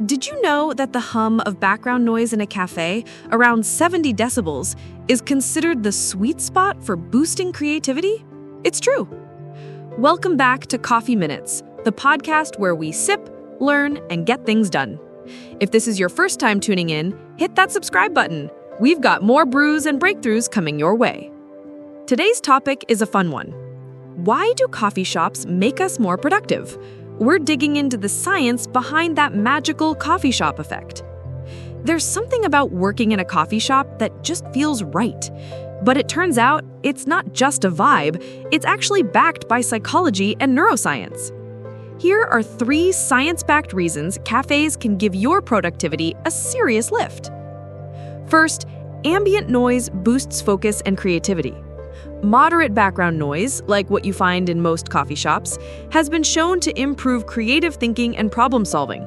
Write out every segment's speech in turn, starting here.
Did you know that the hum of background noise in a cafe, around 70 decibels, is considered the sweet spot for boosting creativity? It's true. Welcome back to Coffee Minutes, the podcast where we sip, learn, and get things done. If this is your first time tuning in, hit that subscribe button. We've got more brews and breakthroughs coming your way. Today's topic is a fun one. Why do coffee shops make us more productive? We're digging into the science behind that magical coffee shop effect. There's something about working in a coffee shop that just feels right. But it turns out it's not just a vibe, it's actually backed by psychology and neuroscience. Here are 3 science-backed reasons cafes can give your productivity a serious lift. First, ambient noise boosts focus and creativity. Moderate background noise, like what you find in most coffee shops, has been shown to improve creative thinking and problem solving.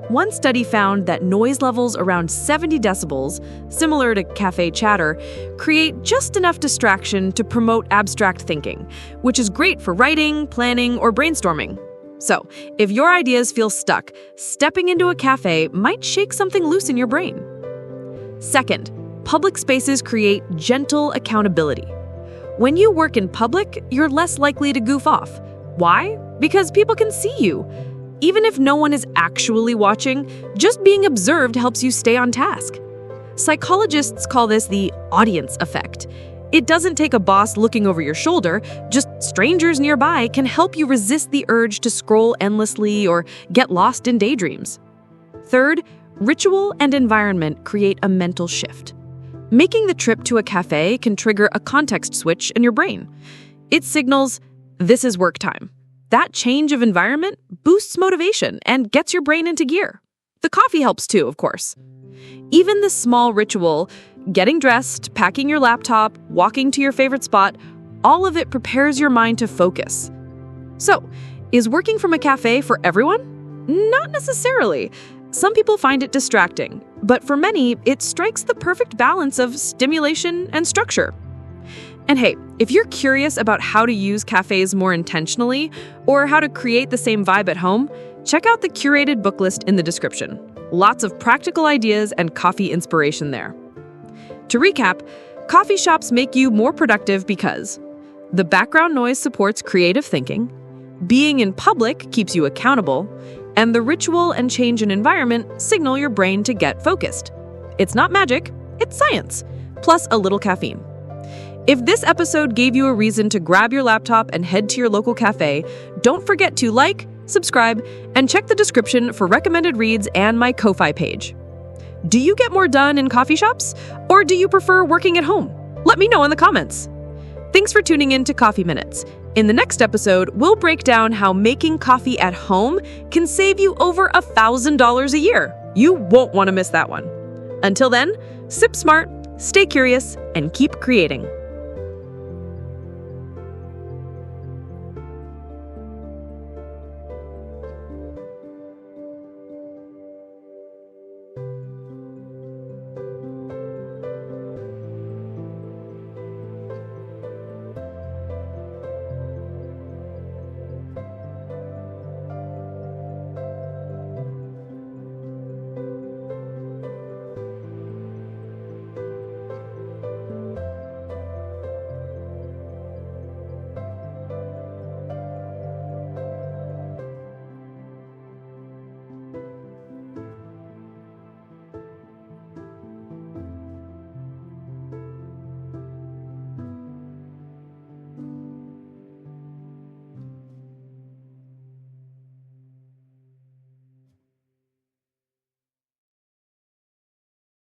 One study found that noise levels around 70 decibels, similar to cafe chatter, create just enough distraction to promote abstract thinking, which is great for writing, planning, or brainstorming. So, if your ideas feel stuck, stepping into a cafe might shake something loose in your brain. Second, public spaces create gentle accountability. When you work in public, you're less likely to goof off. Why? Because people can see you. Even if no one is actually watching, just being observed helps you stay on task. Psychologists call this the audience effect. It doesn't take a boss looking over your shoulder, just strangers nearby can help you resist the urge to scroll endlessly or get lost in daydreams. Third, ritual and environment create a mental shift. Making the trip to a cafe can trigger a context switch in your brain. It signals, this is work time. That change of environment boosts motivation and gets your brain into gear. The coffee helps too, of course. Even the small ritual, getting dressed, packing your laptop, walking to your favorite spot, all of it prepares your mind to focus. So, is working from a cafe for everyone? Not necessarily. Some people find it distracting, but for many, it strikes the perfect balance of stimulation and structure. And hey, if you're curious about how to use cafes more intentionally or how to create the same vibe at home, check out the curated book list in the description. Lots of practical ideas and coffee inspiration there. To recap, coffee shops make you more productive because the background noise supports creative thinking, being in public keeps you accountable, and the ritual and change in environment signal your brain to get focused. It's not magic, it's science, plus a little caffeine. If this episode gave you a reason to grab your laptop and head to your local cafe, don't forget to like, subscribe, and check the description for recommended reads and my Ko-Fi page. Do you get more done in coffee shops, or do you prefer working at home? Let me know in the comments. Thanks for tuning in to Coffee Minutes. In the next episode, we'll break down how making coffee at home can save you over $1,000 a year. You won't want to miss that one. Until then, sip smart, stay curious, and keep creating.